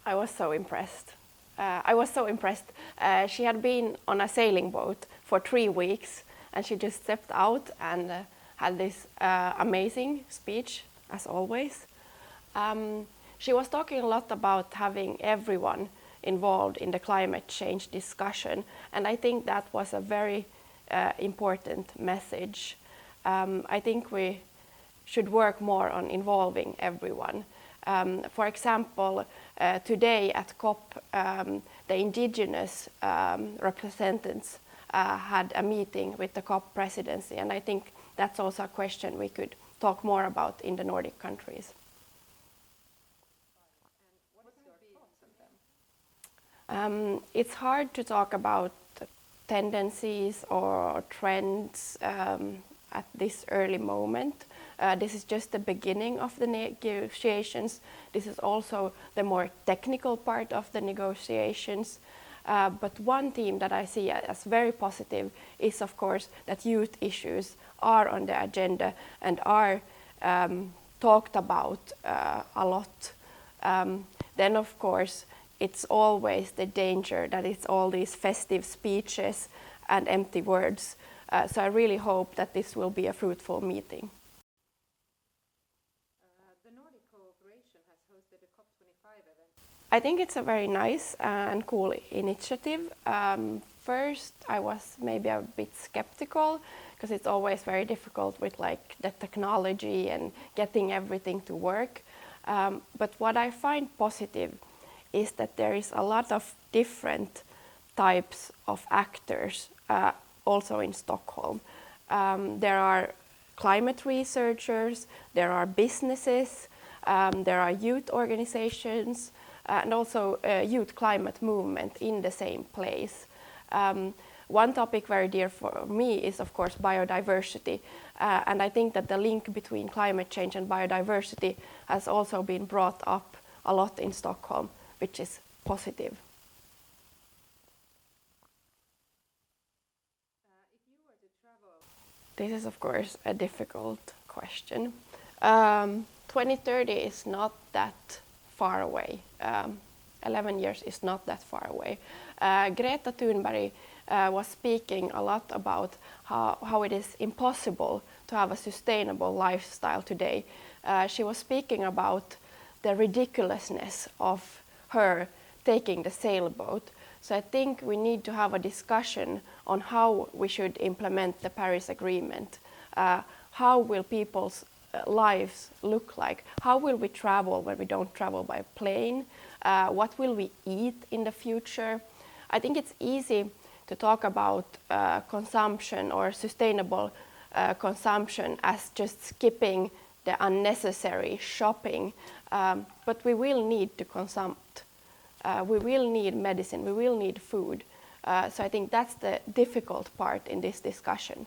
I was so impressed. She had been on a sailing boat for 3 weeks, and she just stepped out and had this amazing speech, as always. She was talking a lot about having everyone involved in the climate change discussion, and I think that was a very important message. I think we should work more on involving everyone. For example, today at COP, the indigenous representatives had a meeting with the COP presidency, and I think that's also a question we could talk more about in the Nordic countries. And what are your thoughts on them? It's hard to talk about tendencies or trends at this early moment. This is just the beginning of the negotiations. This is also the more technical part of the negotiations. But one theme that I see as very positive is, of course, that youth issues are on the agenda and are talked about a lot. Then, of course, it's always the danger that it's all these festive speeches and empty words. So I really hope that this will be a fruitful meeting. The Nordic cooperation has hosted a COP25 event. I think it's a very nice and cool initiative. First, I was maybe a bit skeptical because it's always very difficult with like the technology and getting everything to work. But what I find positive is that there is a lot of different types of actors also in Stockholm. There are climate researchers, there are businesses, there are youth organizations, and also a youth climate movement in the same place. One topic very dear for me is, of course, biodiversity. And I think that the link between climate change and biodiversity has also been brought up a lot in Stockholm, which is positive. If you were to travel... This is, of course, a difficult question. 2030 is not that far away. 11 years is not that far away. Greta Thunberg was speaking a lot about how it is impossible to have a sustainable lifestyle today. She was speaking about the ridiculousness of her taking the sailboat. So I think we need to have a discussion on how we should implement the Paris Agreement. How will people's lives look like? How will we travel when we don't travel by plane? What will we eat in the future? I think it's easy to talk about consumption or sustainable consumption as just skipping the unnecessary shopping. But we will need to consume. We will need medicine, we will need food. So I think that's the difficult part in this discussion.